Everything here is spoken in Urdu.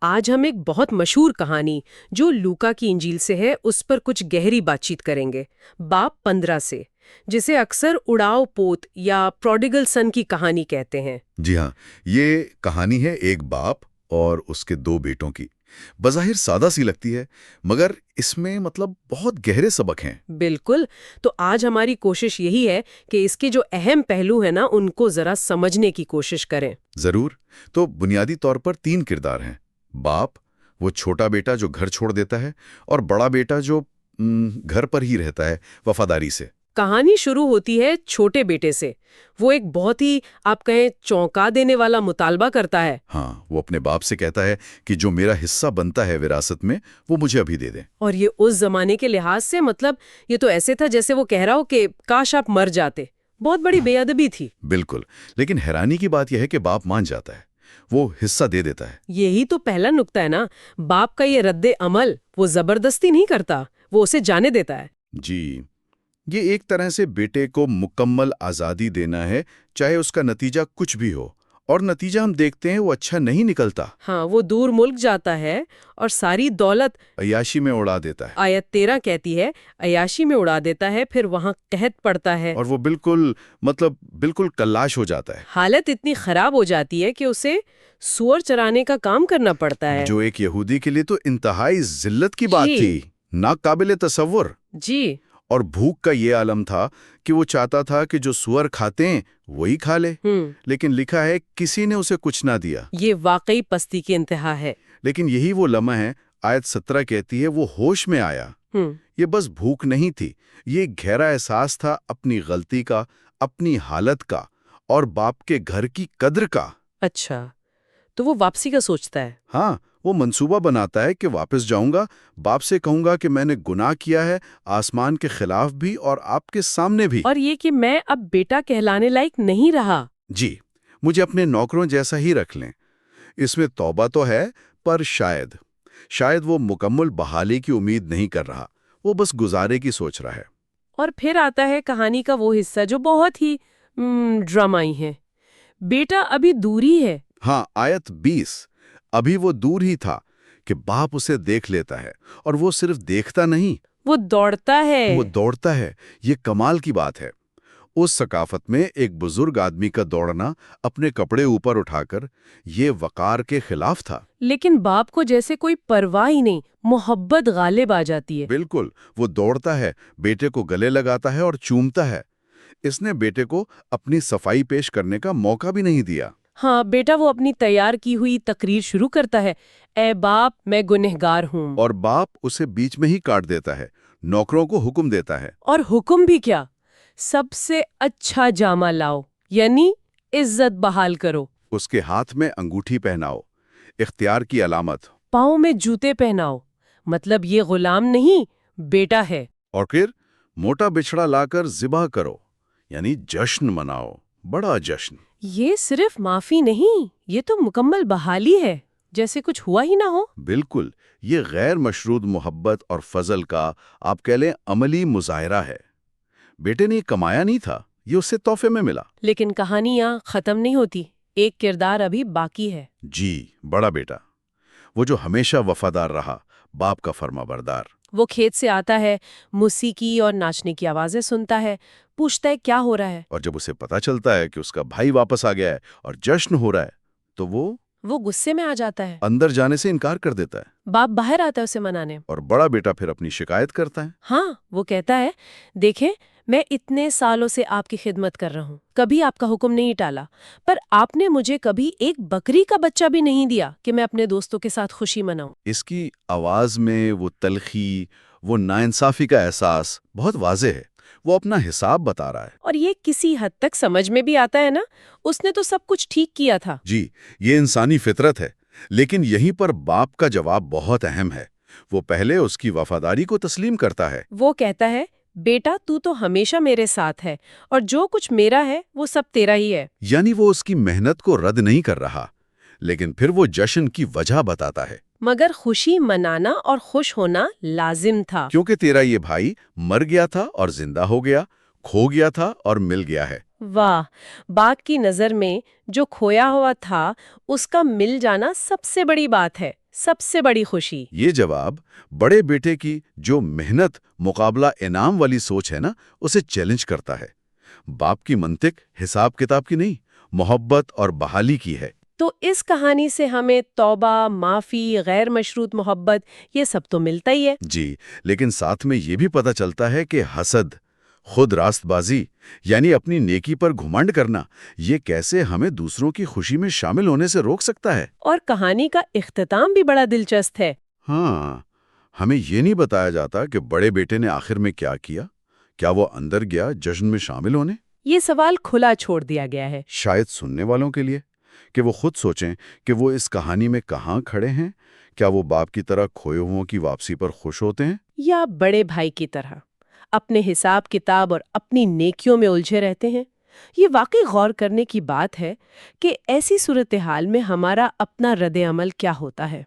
آج ہم ایک بہت مشہور کہانی جو لوکا کی انجیل سے ہے اس پر کچھ گہری بات چیت کریں گے، باب 15 سے، جسے اکثر اڑاؤ پوت یا پروڈیگل سن کی کہانی کہتے ہیں۔ جی ہاں، یہ کہانی ہے ایک باپ اور اس کے دو بیٹوں کی۔ بظاہر سادہ سی لگتی ہے، مگر اس میں بہت گہرے سبق ہیں۔ بالکل، تو آج ہماری کوشش یہی ہے کہ اس کے جو اہم پہلو ہیں نا ان کو ذرا سمجھنے کی کوشش کریں۔ ضرور، تو بنیادی طور پر 3 کردار ہیں۔ باپ، وہ چھوٹا بیٹا جو گھر چھوڑ دیتا ہے، اور بڑا بیٹا جو گھر پر ہی رہتا ہے وفاداری سے۔ کہانی شروع ہوتی ہے چھوٹے بیٹے سے۔ وہ ایک بہت ہی آپ کہیں چونکا دینے والا مطالبہ کرتا ہے۔ ہاں، وہ اپنے باپ سے کہتا ہے کہ جو میرا حصہ بنتا ہے وراثت میں وہ مجھے ابھی دے دیں۔ اور یہ اس زمانے کے لحاظ سے یہ تو ایسے تھا جیسے وہ کہہ رہا ہو کہ کاش آپ مر جاتے۔ بہت بڑی بے ادبی تھی۔ بالکل، لیکن حیرانی کی بات یہ ہے کہ باپ مان جاتا ہے، وہ حصہ دے دیتا ہے۔ یہی تو پہلا نقطہ ہے نا، باپ کا یہ رد عمل، وہ زبردستی نہیں کرتا، وہ اسے جانے دیتا ہے۔ جی، یہ ایک طرح سے بیٹے کو مکمل آزادی دینا ہے، چاہے اس کا نتیجہ کچھ بھی ہو، اور نتیجہ ہم دیکھتے ہیں وہ اچھا نہیں نکلتا۔ ہاں، وہ دور ملک جاتا ہے اور ساری دولت عیاشی میں اڑا دیتا ہے۔ آیت 13 کہتی ہے عیاشی میں اڑا دیتا ہے، پھر وہاں قحط پڑتا ہے اور وہ بالکل کلاش ہو جاتا ہے۔ حالت اتنی خراب ہو جاتی ہے کہ اسے سور چرانے کا کام کرنا پڑتا ہے۔ جو ایک یہودی کے لیے تو انتہائی ذلت کی بات جی تھی، ناقابل تصور۔ جی، اور بھوک کا یہ عالم تھا کہ وہ چاہتا تھا کہ جو سور کھاتے ہیں وہی کھا لے، لیکن لکھا ہے کسی نے اسے کچھ نہ دیا۔ یہ واقعی پستی کی انتہا ہے۔ لیکن یہی وہ لمحہ ہے، آیت 17 کہتی ہے وہ ہوش میں آیا۔ یہ بس بھوک نہیں تھی، یہ گہرا احساس تھا اپنی غلطی کا، اپنی حالت کا، اور باپ کے گھر کی قدر کا۔ اچھا، تو وہ واپسی کا سوچتا ہے۔ ہاں، وہ منصوبہ بناتا ہے کہ واپس جاؤں گا، باپ سے کہوں گا کہ میں نے گناہ کیا ہے، آسمان کے خلاف بھی اور آپ کے سامنے بھی، اور یہ کہ میں اب بیٹا کہلانے لائق نہیں رہا۔ جی، مجھے اپنے نوکروں جیسا ہی رکھ لیں۔ اس میں توبہ تو ہے، پر شاید وہ مکمل بحالی کی امید نہیں کر رہا، وہ بس گزارے کی سوچ رہا ہے۔ اور پھر آتا ہے کہانی کا وہ حصہ جو بہت ہی ڈرامائی ہے۔ بیٹا ابھی دور ہی ہے۔ ہاں، آیت 20، ابھی وہ دور ہی تھا کہ باپ اسے دیکھ لیتا ہے، اور وہ صرف دیکھتا نہیں، وہ دوڑتا ہے۔ یہ کمال کی بات ہے۔ اس ثقافت میں ایک بزرگ آدمی کا دوڑنا اپنے کپڑے اوپر اٹھا کر یہ وقار کے خلاف تھا۔ لیکن باپ کو جیسے کوئی پرواہ ہی نہیں، محبت غالب آ جاتی ہے۔ بالکل، وہ دوڑتا ہے، بیٹے کو گلے لگاتا ہے اور چومتا ہے۔ اس نے بیٹے کو اپنی صفائی پیش کرنے کا موقع بھی نہیں دیا۔ ہاں، بیٹا وہ اپنی تیار کی ہوئی تقریر شروع کرتا ہے، اے باپ میں گنہگار ہوں۔ اور باپ اسے بیچ میں ہی کاٹ دیتا ہے، نوکروں کو حکم دیتا ہے۔ اور حکم بھی کیا؟ سب سے اچھا جامہ لاؤ، یعنی عزت بحال کرو۔ اس کے ہاتھ میں انگوٹھی پہناؤ، اختیار کی علامت۔ پاؤں میں جوتے پہناؤ، مطلب یہ غلام نہیں، بیٹا ہے۔ اور پھر موٹا بچھڑا لا کر ذبح کرو، یعنی جشن مناؤ، بڑا جشن۔ یہ صرف معافی نہیں، یہ تو مکمل بحالی ہے، جیسے کچھ ہوا ہی نہ ہو۔ بالکل، یہ غیر مشروط محبت اور فضل کا آپ کہہ لیں عملی مظاہرہ ہے۔ بیٹے نے یہ کمایا نہیں تھا، یہ اسے تحفے میں ملا۔ لیکن کہانی یہاں ختم نہیں ہوتی، ایک کردار ابھی باقی ہے۔ جی، بڑا بیٹا، وہ جو ہمیشہ وفادار رہا، باپ کا فرما بردار۔ وہ کھیت سے آتا ہے، موسیقی اور ناچنے کی آوازیں سنتا ہے، پوچھتا ہے کیا ہو رہا ہے۔ اور جب اسے پتا چلتا ہے کہ اس کا بھائی واپس آ گیا ہے اور جشن ہو رہا ہے، تو وہ غصے میں آ جاتا ہے۔ اندر جانے سے انکار کر دیتا ہے۔ باپ باہر آتا ہے اسے منانے۔ اور بڑا بیٹا پھر اپنی شکایت کرتا ہے۔ ہاں، وہ کہتا ہے، دیکھیں میں اتنے سالوں سے آپ کی خدمت کر رہا ہوں، کبھی آپ کا حکم نہیں ٹالا، پر آپ نے مجھے کبھی ایک بکری کا بچہ بھی نہیں دیا کہ میں اپنے دوستوں کے ساتھ خوشی مناؤں۔ اس کی آواز میں وہ تلخی، وہ ناانصافی کا احساس بہت واضح ہے۔ وہ اپنا حساب بتا رہا ہے۔ اور یہ کسی حد تک سمجھ میں بھی آتا ہے نا، اس نے تو سب کچھ ٹھیک کیا تھا۔ جی، یہ انسانی فطرت ہے، لیکن یہیں پر باپ کا جواب بہت اہم ہے۔ وہ پہلے اس کی وفاداری کو تسلیم کرتا ہے۔ وہ کہتا ہے، بیٹا تو ہمیشہ میرے ساتھ ہے، اور جو کچھ میرا ہے وہ سب تیرا ہی ہے۔ یعنی وہ اس کی محنت کو رد نہیں کر رہا، لیکن پھر وہ جشن کی وجہ بتاتا ہے۔ مگر خوشی منانا اور خوش ہونا لازم تھا۔ کیونکہ تیرا یہ بھائی مر گیا تھا اور زندہ ہو گیا، کھو گیا تھا اور مل گیا ہے۔ واہ، باپ کی نظر میں جو کھویا ہوا تھا اس کا مل جانا سب سے بڑی بات ہے، سب سے بڑی خوشی۔ یہ جواب بڑے بیٹے کی جو محنت مقابلہ انعام والی سوچ ہے نا، اسے چیلنج کرتا ہے۔ باپ کی منطق حساب کتاب کی نہیں، محبت اور بحالی کی ہے۔ تو اس کہانی سے ہمیں توبہ، معافی، غیر مشروط محبت، یہ سب تو ملتا ہی ہے۔ جی، لیکن ساتھ میں یہ بھی پتہ چلتا ہے کہ حسد، خود راست بازی، یعنی اپنی نیکی پر گھمنڈ کرنا، یہ کیسے ہمیں دوسروں کی خوشی میں شامل ہونے سے روک سکتا ہے۔ اور کہانی کا اختتام بھی بڑا دلچسپ ہے۔ ہاں، ہمیں یہ نہیں بتایا جاتا کہ بڑے بیٹے نے آخر میں کیا کیا۔ کیا وہ اندر گیا جشن میں شامل ہونے؟ یہ سوال کھلا چھوڑ دیا گیا ہے۔ شاید سننے والوں کے لیے کہ وہ خود سوچیں کہ وہ اس کہانی میں کہاں کھڑے ہیں۔ کیا وہ باپ کی طرح کھوئے ہوں کی واپسی پر خوش ہوتے ہیں، یا بڑے بھائی کی طرح اپنے حساب کتاب اور اپنی نیکیوں میں الجھے رہتے ہیں؟ یہ واقعی غور کرنے کی بات ہے کہ ایسی صورتحال میں ہمارا اپنا رد عمل کیا ہوتا ہے۔